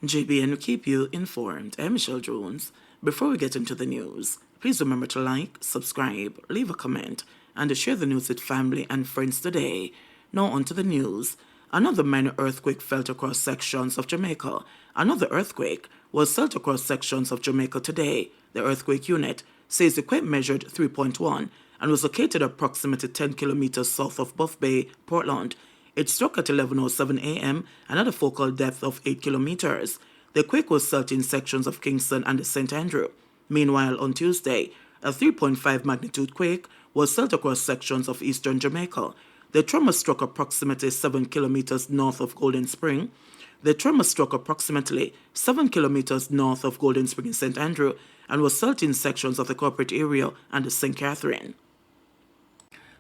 JBNN will keep you informed. I'm Michelle Jones. Before we get into the news, please remember to like, subscribe, leave a comment, and to share the news with family and friends today. Now on to the news. Another minor earthquake felt across sections of Jamaica. Another earthquake was felt across sections of Jamaica today. The earthquake unit says the quake measured 3.1 and was located approximately 10 kilometers south of Buff Bay, Portland. It struck at 11:07 a.m. and had a focal depth of 8 kilometers. The quake was felt in sections of Kingston and St. Andrew. Meanwhile, on Tuesday, a 3.5 magnitude quake was felt across sections of eastern Jamaica. The tremor struck approximately 7 kilometers north of Golden Spring. The tremor struck approximately 7 kilometers north of Golden Spring in St. Andrew and was felt in sections of the corporate area and St. Catherine.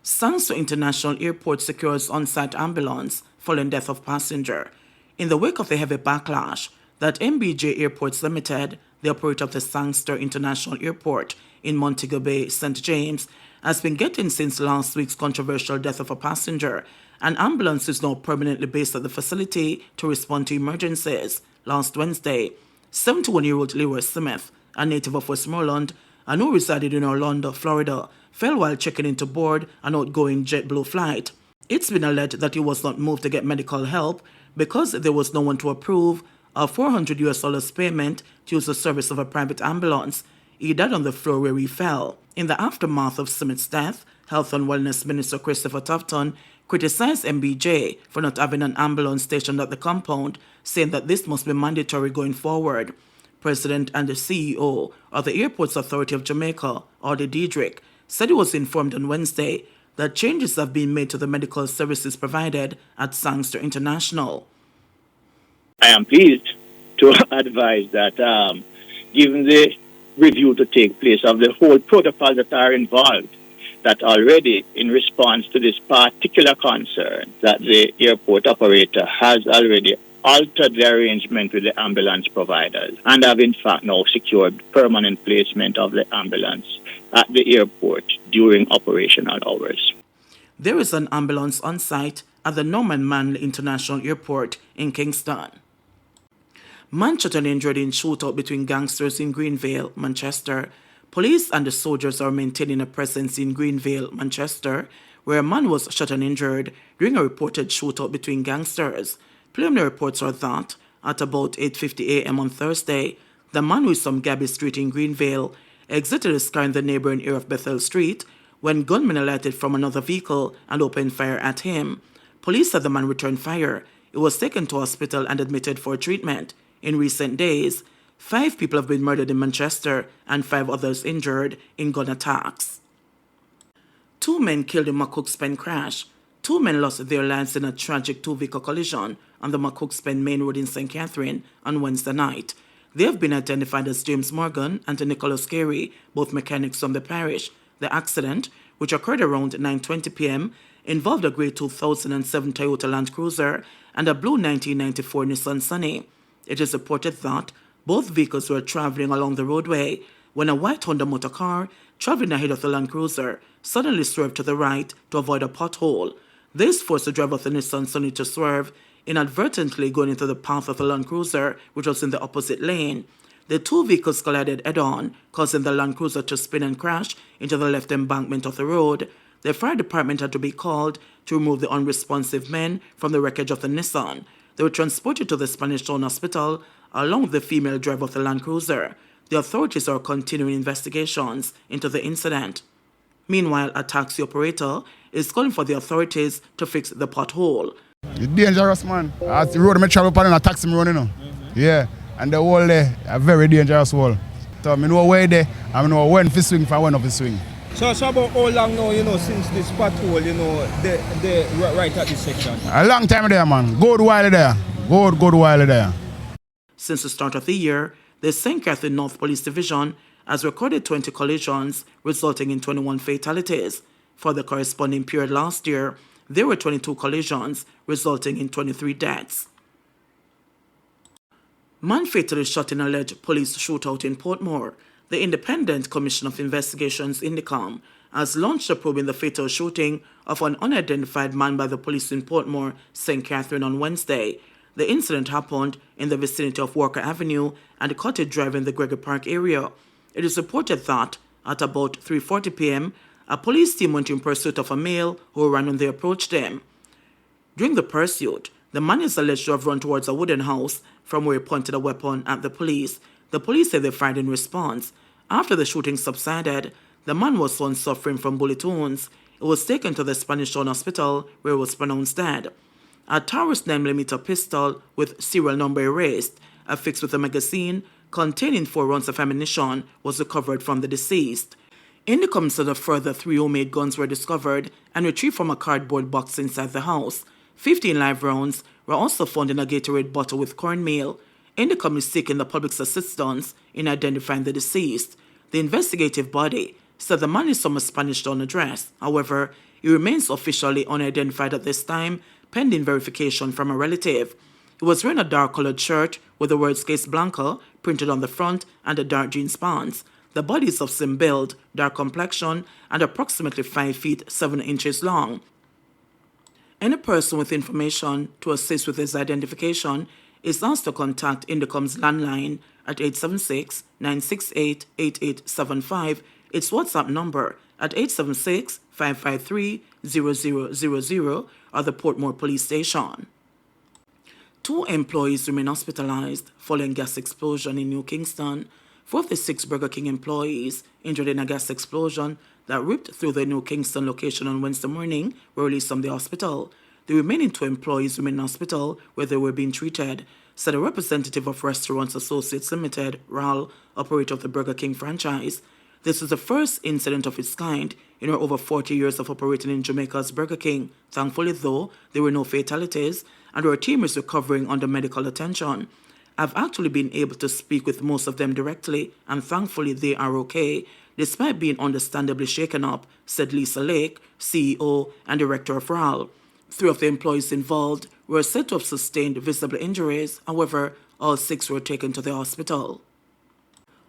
Sangster International Airport secures on-site ambulance following death of passenger. In the wake of the heavy backlash that MBJ Airports Limited, the operator of the Sangster International Airport in Montego Bay, St. James, has been getting since last week's controversial death of a passenger, an ambulance is now permanently based at the facility to respond to emergencies. Last Wednesday, 71-year-old Leroy Smith, a native of Westmoreland and who resided in Orlando, Florida, fell while checking into board an outgoing JetBlue flight. It's been alleged that he was not moved to get medical help because there was no one to approve a $400 payment to use the service of a private ambulance. He died on the floor where he fell. In the aftermath of Smith's death, Health and Wellness Minister Christopher Tufton criticized MBJ for not having an ambulance stationed at the compound, saying that this must be mandatory going forward. President and the CEO of the Airports Authority of Jamaica, Audie Diedrich, said he was informed on Wednesday that changes have been made to the medical services provided at Sangster International. I am pleased to advise that given the review to take place of the whole protocol that are involved, that already in response to this particular concern, that the airport operator has already altered the arrangement with the ambulance providers and have in fact now secured permanent placement of the ambulance at the airport during operational hours. There is an ambulance on site at the Norman Manley International Airport in Kingston. Man shot and injured in shootout between gangsters in Greenville, Manchester. Police and the soldiers are maintaining a presence in Greenville, Manchester, where a man was shot and injured during a reported shootout between gangsters. Preliminary reports are that, at about 8:50 a.m. on Thursday, the man who is from Gabby Street in Greenville exited his car in the neighboring area of Bethel Street when gunmen alighted from another vehicle and opened fire at him. Police said the man returned fire. He was taken to hospital and admitted for treatment. In recent days, 5 people have been murdered in Manchester and 5 others injured in gun attacks. 2 men killed in McCooks Pen crash. 2 men lost their lives in a tragic 2-vehicle collision on the McCooks Pen main road in St. Catherine on Wednesday night. They have been identified as James Morgan and Nicholas Carey, both mechanics from the parish. The accident, which occurred around 9:20 p.m., involved a grey 2007 Toyota Land Cruiser and a blue 1994 Nissan Sunny. It is reported that both vehicles were traveling along the roadway when a white Honda motor car traveling ahead of the Land Cruiser suddenly swerved to the right to avoid a pothole. This forced the driver of the Nissan Sunny to swerve, inadvertently going into the path of the Land Cruiser, which was in the opposite lane. The 2 vehicles collided head-on, causing the Land Cruiser to spin and crash into the left embankment of the road. The fire department had to be called to remove the unresponsive men from the wreckage of the Nissan. They were transported to the Spanish Town Hospital along with the female driver of the Land Cruiser. The authorities are continuing investigations into the incident. Meanwhile, a taxi operator is calling for the authorities to fix the pothole. It's dangerous, man. As the road I travel upon, a taxi running, you know. Yeah, and the whole day, a very dangerous wall. So I know where there, I know when to swing for when of the swing. So about how long now, since this pothole, they right at this section? A long time there, man. Good while there. Good while there. Since the start of the year, the St. Catherine North Police Division has recorded 20 collisions, resulting in 21 fatalities. For the corresponding period last year, there were 22 collisions, resulting in 23 deaths. Man fatally shot in alleged police shootout in Portmore. The Independent Commission of Investigations, INDICOM, has launched a probe in the fatal shooting of an unidentified man by the police in Portmore, St. Catherine on Wednesday. The incident happened in the vicinity of Walker Avenue and Cottage Drive in the Gregory Park area. It is reported that at about 3:40 p.m., a police team went in pursuit of a male who ran when they approached them. During the pursuit, the man is alleged to have run towards a wooden house from where he pointed a weapon at the police. The police said they fired in response. After the shooting subsided, the man was found suffering from bullet wounds. He was taken to the Spanish Town Hospital where he was pronounced dead. A Taurus 9mm pistol with serial number erased, affixed with a magazine containing 4 rounds of ammunition, was recovered from the deceased. Indications that a further 3 homemade guns were discovered and retrieved from a cardboard box inside the house. 15 live rounds were also found in a Gatorade bottle with cornmeal. Indicom is seeking the public's assistance in identifying the deceased. The investigative body said the man is from a Spanish Town address. However, he remains officially unidentified at this time, pending verification from a relative. He was wearing a dark-colored shirt with the words Case Blanca printed on the front and a dark jeans pants. The body is of slim build, dark complexion, and approximately 5 feet 7 inches long. Any person with information to assist with his identification is asked to contact Indicom's landline at 876-968-8875, its WhatsApp number at 876-553-0000, or the Portmore Police Station. 2 employees remain hospitalized following gas explosion in New Kingston. 4 of the 6 Burger King employees injured in a gas explosion that ripped through the New Kingston location on Wednesday morning were released from the hospital. The remaining 2 employees remain in hospital where they were being treated, said a representative of Restaurants Associates Limited, RAL, operator of the Burger King franchise. This is the first incident of its kind in over 40 years of operating in Jamaica's Burger King. Thankfully, though, there were no fatalities, and our team is recovering under medical attention. I've actually been able to speak with most of them directly, and thankfully they are okay, despite being understandably shaken up, said Lisa Lake, CEO and Director of RAL. 3 of the employees involved were said to have sustained visible injuries. However, all 6 were taken to the hospital.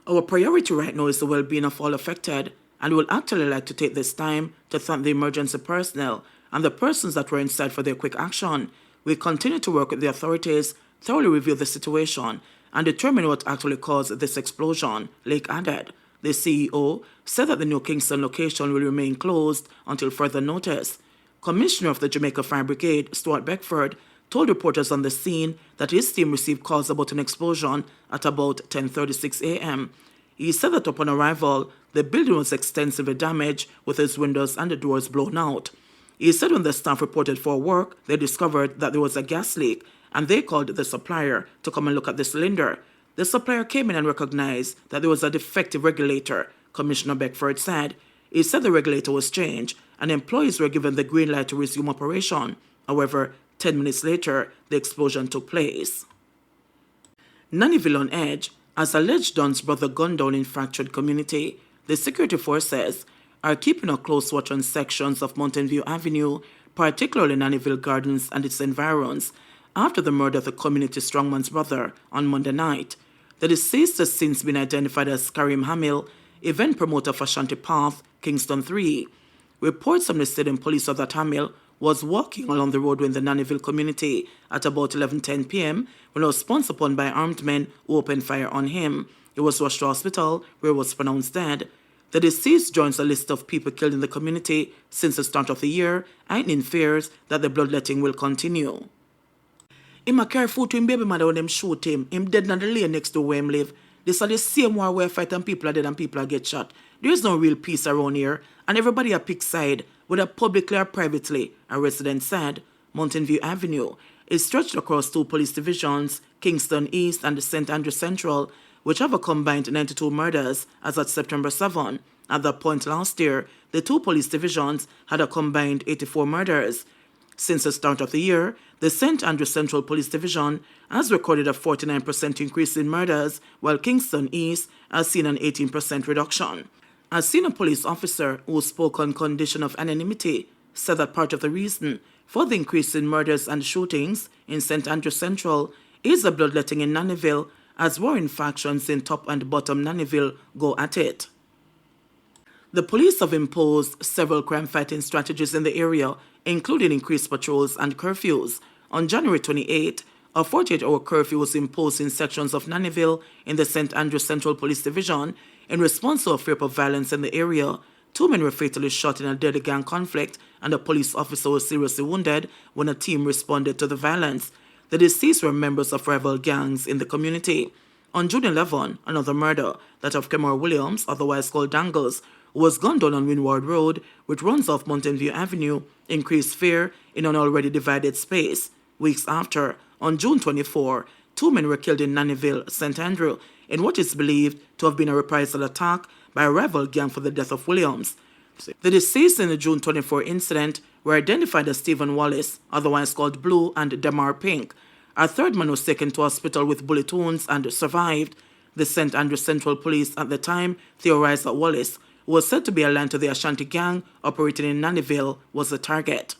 Our priority right now is the well-being of all affected, and we would actually like to take this time to thank the emergency personnel and the persons that were inside for their quick action. We continue to work with the authorities, thoroughly review the situation, and determine what actually caused this explosion, Lake added. The CEO said that the New Kingston location will remain closed until further notice. Commissioner of the Jamaica Fire Brigade, Stuart Beckford, told reporters on the scene that his team received calls about an explosion at about 10:36 a.m. He said that upon arrival, the building was extensively damaged with its windows and the doors blown out. He said when the staff reported for work, they discovered that there was a gas leak, and they called the supplier to come and look at the cylinder. The supplier came in and recognized that there was a defective regulator, Commissioner Beckford said. He said the regulator was changed, and employees were given the green light to resume operation. However, 10 minutes later, the explosion took place. Nannyville on edge as alleged Don's brother gunned down in fractured community. The security forces are keeping a close watch on sections of Mountain View Avenue, particularly Nannyville Gardens and its environs, after the murder of the community strongman's brother on Monday night. The deceased has since been identified as Karim Hamil, event promoter for Shanty Path, Kingston 3. Reports from the stadium police of that Hamil was walking along the roadway in the Nannyville community at about 11:10 p.m. when he was pounced upon by armed men who opened fire on him. He was rushed to hospital where he was pronounced dead. The deceased joins a list of people killed in the community since the start of the year, heightening fears that the bloodletting will continue. Him a carry food to him baby mother when them shoot him. Him dead in the lane next to where him live. This are the same war where fight and people are dead and people are get shot. There is no real peace around here, and everybody a pick side, whether publicly or privately, a resident said. Mountain View Avenue is stretched across 2 police divisions, Kingston East and the St. Andrew Central, which have a combined 92 murders as at September 7. At that point last year, the 2 police divisions had a combined 84 murders. Since the start of the year, the St. Andrew Central Police Division has recorded a 49% increase in murders, while Kingston East has seen an 18% reduction. A senior police officer who spoke on condition of anonymity said that part of the reason for the increase in murders and shootings in St. Andrew Central is the bloodletting in Nannyville, as warring factions in Top and Bottom Nannyville go at it. The police have imposed several crime-fighting strategies in the area, including increased patrols and curfews. On January 28, A 48-hour curfew was imposed in sections of Nannyville in the St. Andrews Central Police Division in response to a fear of violence in the area. 2 men were fatally shot in a deadly gang conflict, and a police officer was seriously wounded when a team responded to the violence. The deceased were members of rival gangs in the community. On June 11, another murder, that of Kemar Williams, otherwise called Dangles, who was gunned down on Windward Road, which runs off Mountain View Avenue, increased fear in an already divided space. Weeks after, on June 24, 2 men were killed in Nannyville, St. Andrew, in what is believed to have been a reprisal attack by a rival gang for the death of Williams. The deceased in the June 24 incident were identified as Stephen Wallace, otherwise called Blue, and Demar Pink. A third man was taken to hospital with bullet wounds and survived. The St. Andrews Central Police at the time theorized that Wallace, who was said to be aligned to the Ashanti gang operating in Nannyville, was the target.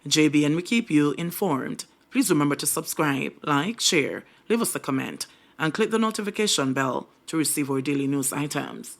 JBN will keep you informed. Please remember to subscribe, like, share, leave us a comment, and click the notification bell to receive our daily news items.